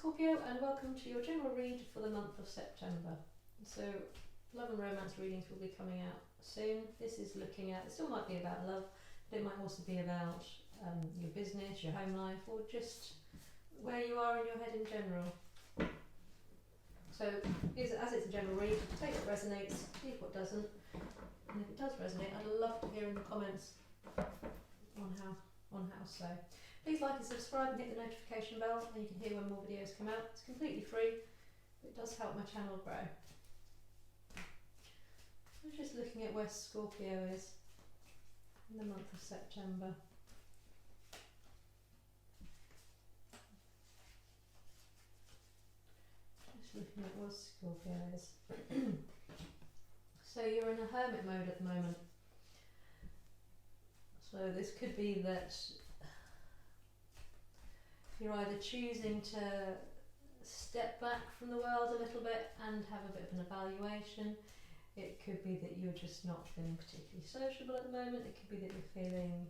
Scorpio, and welcome to your general read for the month of September. So love and romance readings will be coming out soon. This is looking at, it still might be about love, but it might also be about your business, your home life, or just where you are in your head in general. So as it's a general read, take what resonates, leave what doesn't, and if it does resonate, I'd love to hear in the comments on how so. Please like and subscribe and hit the notification bell, and you can hear when more videos come out. It's completely free, but it does help my channel grow. I'm just looking at where Scorpio is in the month of September. Just looking at where Scorpio is. So you're in a hermit mode at the moment. So this could be that you're either choosing to step back from the world a little bit and have a bit of an evaluation. It could be that you're just not feeling particularly sociable at the moment. It could be that you're feeling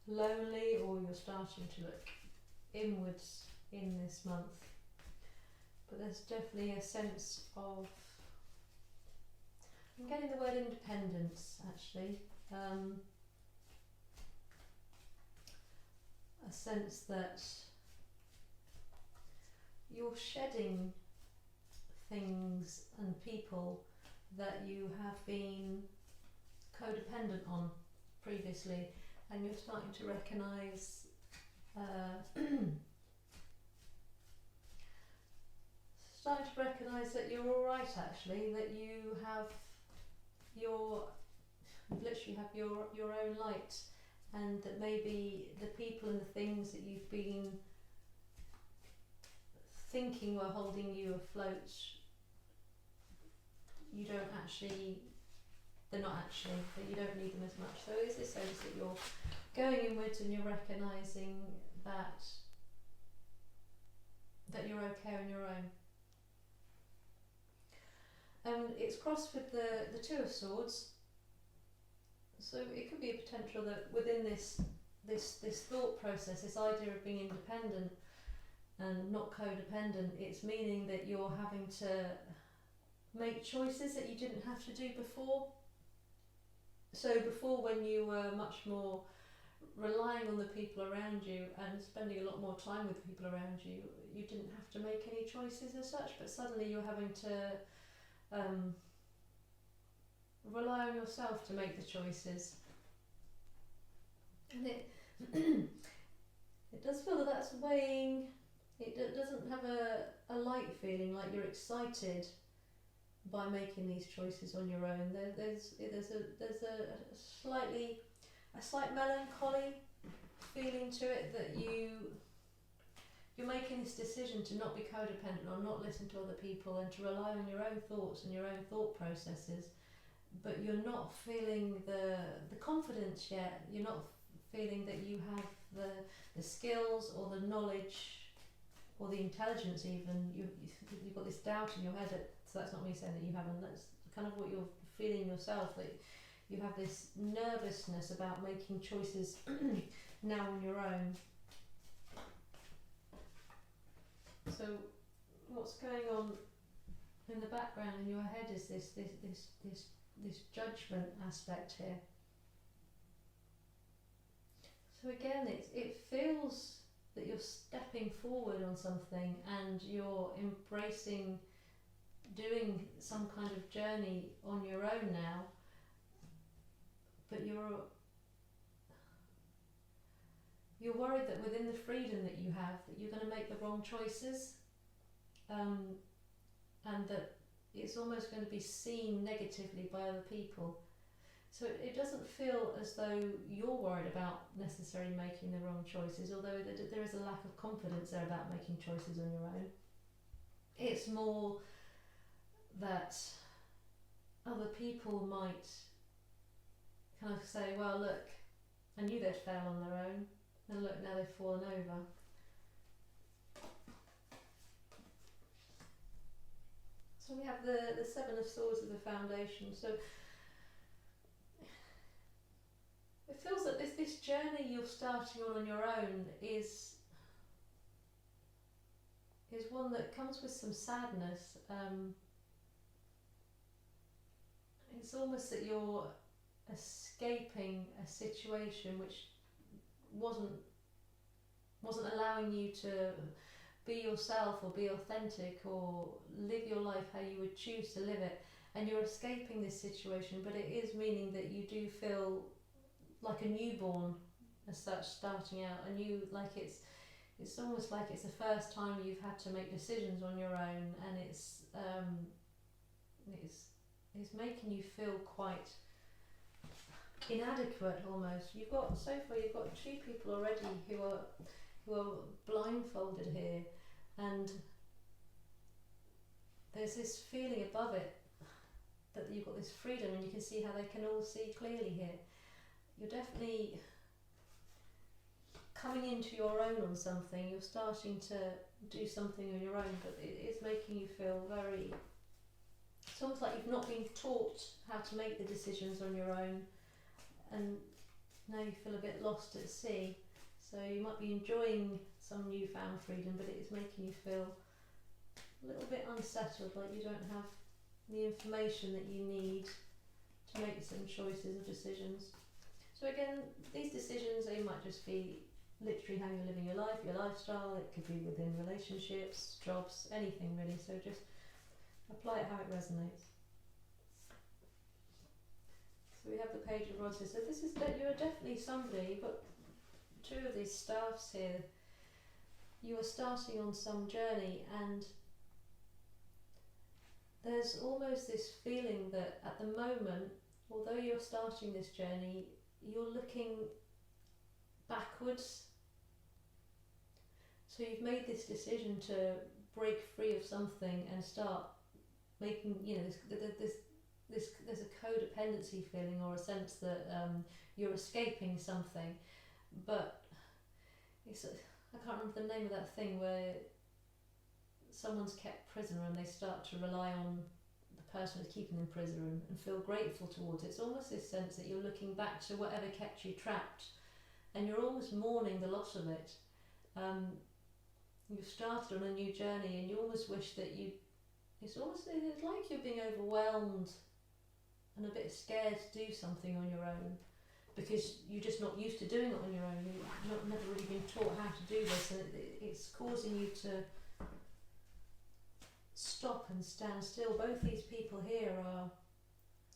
lonely, or you're starting to look inwards in this month. But there's definitely a sense of, I'm getting the word independence actually. A sense that you're shedding things and people that you have been codependent on previously, and you're starting to recognise that you're all right actually, that you have literally have your own light, and that maybe the people and the things that you've been thinking were holding you afloat, they're not actually, that you don't need them as much. So is this sense that you're going inwards and you're recognising that you're okay on your own. And it's crossed with the Two of Swords. So it could be a potential that within this thought process, this idea of being independent and not codependent, it's meaning that you're having to make choices that you didn't have to do before. So before, when you were much more relying on the people around you and spending a lot more time with the people around you, you didn't have to make any choices as such, but suddenly you're having to rely on yourself to make the choices. And it does feel that that's weighing. It doesn't have a light feeling like you're excited by making these choices on your own. There's a slight melancholy feeling to it, that you're making this decision to not be codependent or not listen to other people and to rely on your own thoughts and your own thought processes, but you're not feeling the confidence yet. You're not feeling that you have the skills or the knowledge or the intelligence even. You've got this doubt in your head, so that's not me saying that you haven't, that's kind of what you're feeling yourself, that you have this nervousness about making choices now on your own. So what's going on in the background in your head is this judgment aspect here. So again, it feels that you're stepping forward on something and you're embracing doing some kind of journey on your own now, but you're worried that within the freedom that you have, that you're going to make the wrong choices, and that it's almost going to be seen negatively by other people. So it doesn't feel as though you're worried about necessarily making the wrong choices, although there is a lack of confidence there about making choices on your own. It's more that other people might kind of say, well, look, I knew they'd fail on their own, and look, now they've fallen over. So we have the Seven of Swords as the foundation. So it feels that this journey you're starting on your own is is one that comes with some sadness. It's almost that you're escaping a situation which wasn't allowing you to be yourself or be authentic or live your life how you would choose to live it, and you're escaping this situation, but it is meaning that you do feel like a newborn as such, starting out anew, like it's almost like it's the first time you've had to make decisions on your own, and it's making you feel quite inadequate almost. You've got two people already who are blindfolded here, and there's this feeling above it that you've got this freedom, and you can see how they can all see clearly here. You're definitely coming into your own on something. You're starting to do something on your own, but it is making you feel very, it's almost like you've not been taught how to make the decisions on your own, and now you feel a bit lost at sea. So you might be enjoying some newfound freedom, but it is making you feel a little bit unsettled, like you don't have the information that you need to make some choices or decisions. So again, these decisions, they might just be literally how you're living your life, your lifestyle. It could be within relationships, jobs, anything really. So just apply it how it resonates. So we have the Page of Rods here. So this is that you're definitely somebody. You've got two of these staffs here. You are starting on some journey, and there's almost this feeling that at the moment, although you're starting this journey, you're looking backwards. So you've made this decision to break free of something and start making, there's a codependency feeling, or a sense that you're escaping something, but I can't remember the name of that thing where someone's kept prisoner and they start to rely on the person who's keeping them prisoner and feel grateful towards it. It's almost this sense that you're looking back to whatever kept you trapped, and you're almost mourning the loss of it. You've started on a new journey, and you almost wish that it's like you're being overwhelmed and a bit scared to do something on your own, because you're just not used to doing it on your own. You've never really been taught how to do this, and it's causing you to stop and stand still. Both these people here are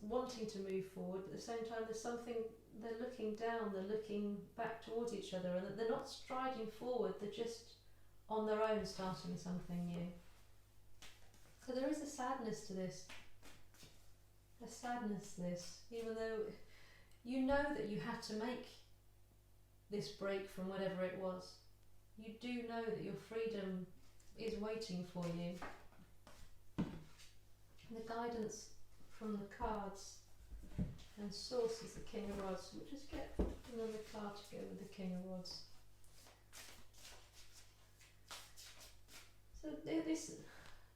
wanting to move forward, but at the same time there's something, they're looking down, they're looking back towards each other, and they're not striding forward, they're just on their own starting something new. So there is a sadness to this, even though you know that you had to make this break from whatever it was. You do know that your freedom is waiting for you. And the guidance from the cards and source is the King of Rods. We'll just get another card to go with the King of Rods. So this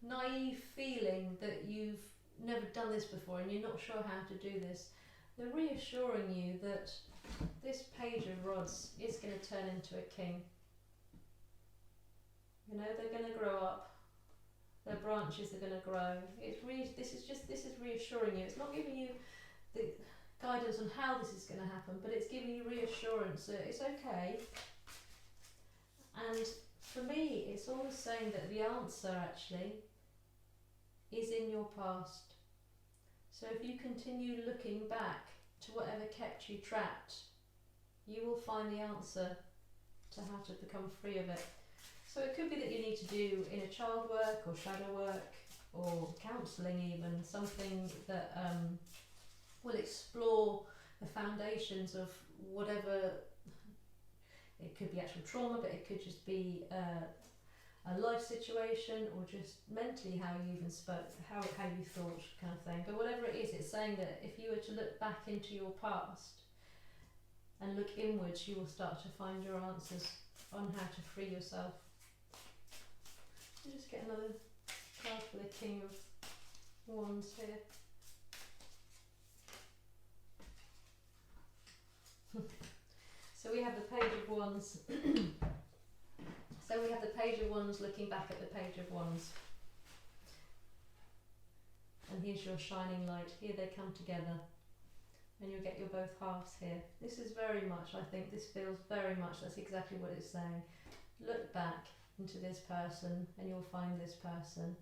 naive feeling that you've never done this before and you're not sure how to do this, they're reassuring you that this Page of Rods is going to turn into a king. You know, they're going to grow up, their branches are going to grow. This is reassuring you. It's not giving you the guidance on how this is going to happen, but it's giving you reassurance that it's okay. And for me, it's almost saying that the answer actually is in your past. So if you continue looking back to whatever kept you trapped, you will find the answer to how to become free of it. So it could be that you need to do inner child work or shadow work or counselling, even something that will explore the foundations of whatever. It could be actual trauma, but it could just be a life situation, or just mentally how you even spoke, how you thought, kind of thing. But whatever it is, it's saying that if you were to look back into your past and look inwards, you will start to find your answers on how to free yourself. I'll just get another card for the King of Wands here. So we have the Page of Wands. So we have the Page of Wands looking back at the Page of Wands. And here's your shining light. Here they come together. And you'll get your both halves here. This is very much, I think, this feels very much, that's exactly what it's saying. Look back into this person and you'll find this person.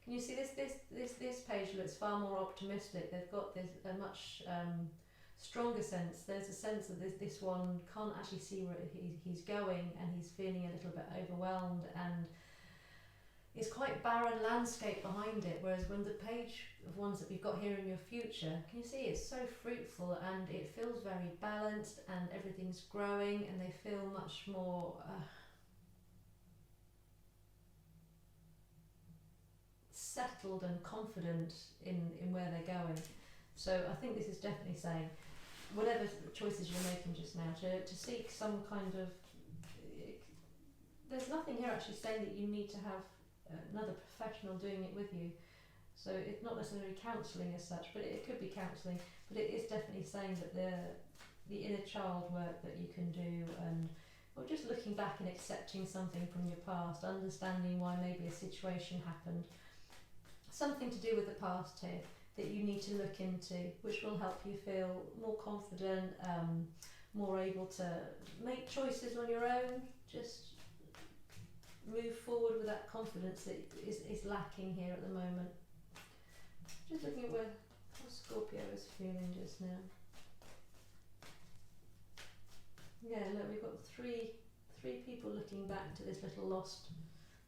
Can you see this page looks far more optimistic. They've got this a much stronger sense. There's a sense that this one can't actually see where he's going, and he's feeling a little bit overwhelmed, and it's quite barren landscape behind it, whereas when the Page of Wands that we've got here in your future, can you see it's so fruitful and it feels very balanced and everything's growing, and they feel much more settled and confident in where they're going. So I think this is definitely saying, whatever choices you're making just now, to seek some kind of, there's nothing here actually saying that you need to have another professional doing it with you. So it's not necessarily counselling as such, but it could be counselling, but it is definitely saying that the inner child work that you can do, and or just looking back and accepting something from your past, understanding why maybe a situation happened, something to do with the past here that you need to look into, which will help you feel more confident, more able to make choices on your own, just move forward with that confidence that is lacking here at the moment. Just looking at where Scorpio is feeling just now. Yeah, look, we've got three people looking back to this little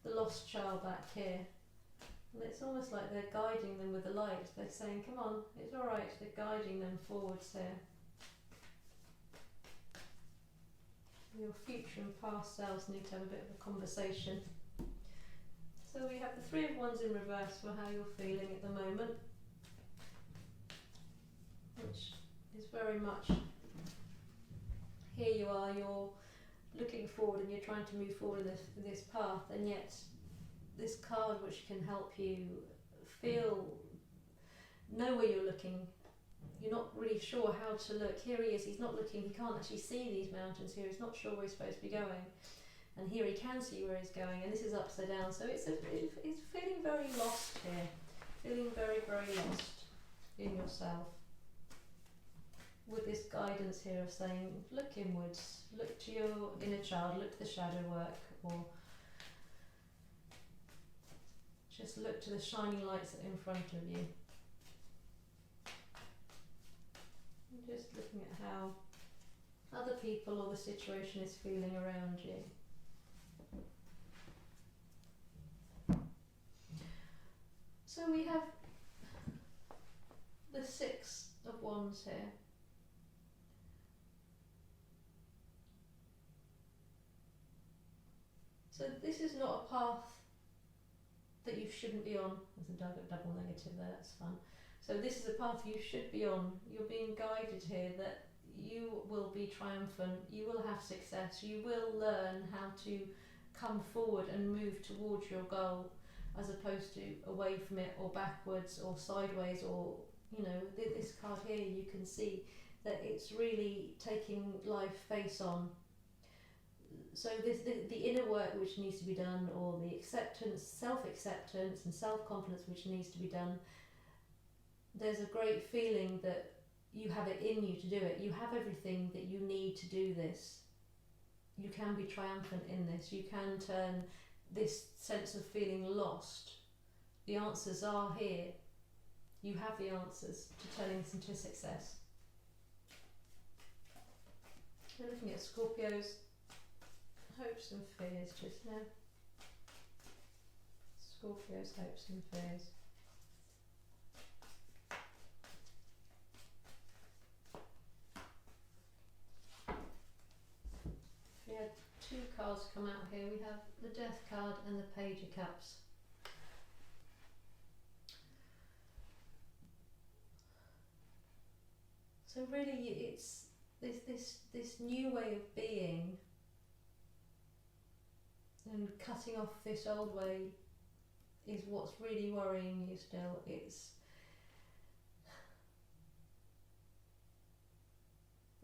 the lost child back here. And it's almost like they're guiding them with the light. They're saying, come on, it's all right. They're guiding them forwards here. Your future and past selves need to have a bit of a conversation. So we have the Three of Wands in reverse for how you're feeling at the moment, which is very much, here you are, you're looking forward and you're trying to move forward in this path, and yet this card which can help you know where you're looking. You're not really sure how to look. Here he is, he's not looking, he can't actually see these mountains here, he's not sure where he's supposed to be going. And here he can see where he's going, and this is upside down. So it's feeling very lost here, feeling very, very lost in yourself. With this guidance here of saying, look inwards, look to your inner child, look to the shadow work, or just look to the shining lights that are in front of you. And just looking at how other people or the situation is feeling around you. So we have the Six of Wands here. So this is not a path that you shouldn't be on. There's a double negative there, that's fun. So this is a path you should be on. You're being guided here that you will be triumphant, you will have success, you will learn how to come forward and move towards your goal, as opposed to away from it or backwards or sideways, or, you know, this card here, you can see that it's really taking life face on. So the inner work which needs to be done, or the acceptance, self-acceptance and self-confidence which needs to be done, there's a great feeling that you have it in you to do it. You have everything that you need to do this. You can be triumphant in this. You can turn this sense of feeling lost. The answers are here. You have the answers to turning this into success. We're looking at Scorpio's hopes and fears just now. Scorpio's hopes and fears. We had two cards come out here. We have the Death card and the Page of Cups. So really it's this new way of being, and cutting off this old way is what's really worrying you still.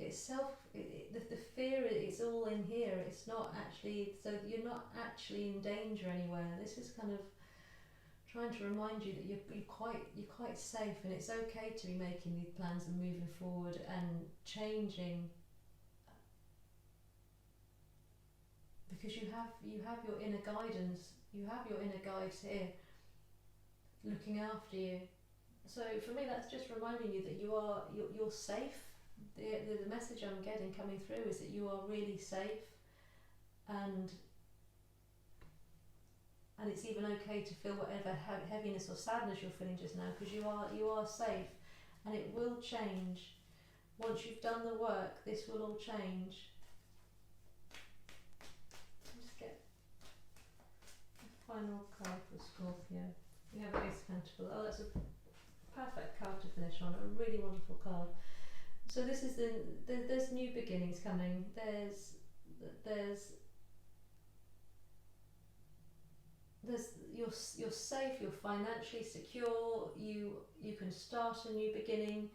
the fear is all in here. It's not actually, so you're not actually in danger anywhere. This is kind of trying to remind you that you're quite safe, and it's okay to be making these plans and moving forward and changing, because you have your inner guidance, you have your inner guides here looking after you. So for me, that's just reminding you that you're safe. The message I'm getting coming through is that you are really safe, and it's even okay to feel whatever heaviness or sadness you're feeling just now, because you are safe, and it will change. Once you've done the work, this will all change. Let's get the final card for Scorpio. We have Ace of Pentacles. Oh, that's a perfect card to finish on. A really wonderful card. So this is there's new beginnings coming. You're safe, you're financially secure, you can start a new beginning.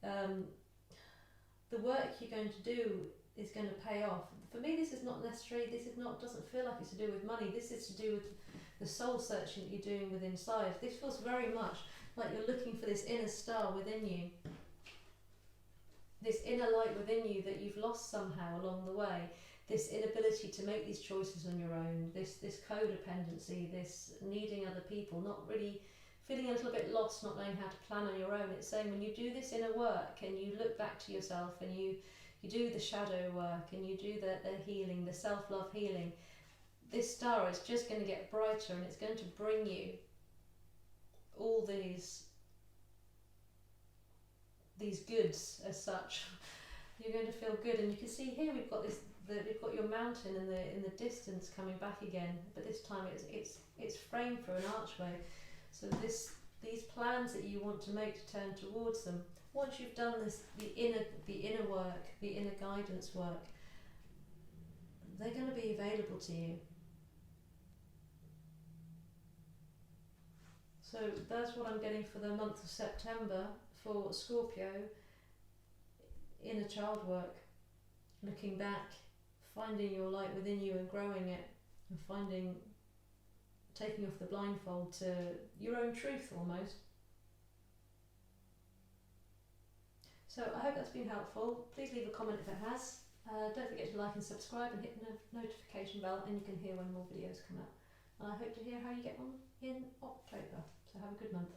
The work you're going to do is going to pay off. For me, this is not doesn't feel like it's to do with money. This is to do with the soul searching that you're doing within inside. This feels very much like you're looking for this inner star within you, this inner light within you that you've lost somehow along the way. This inability to make these choices on your own, this codependency, this needing other people, not really feeling a little bit lost, not knowing how to plan on your own. It's saying when you do this inner work and you look back to yourself and you do the shadow work and you do the healing, the self-love healing, this star is just going to get brighter, and it's going to bring you all these goods as such. You're going to feel good, and you can see here we've got we've got your mountain in the distance coming back again, but this time it's framed through an archway. So these plans that you want to make to turn towards them, once you've done the inner work, the inner guidance work, they're going to be available to you. So that's what I'm getting for the month of September for Scorpio. Inner child work, looking back, finding your light within you and growing it, and taking off the blindfold to your own truth almost. So I hope that's been helpful. Please leave a comment if it has. Don't forget to like and subscribe and hit the notification bell, and you can hear when more videos come out. And I hope to hear how you get on in October. So have a good month.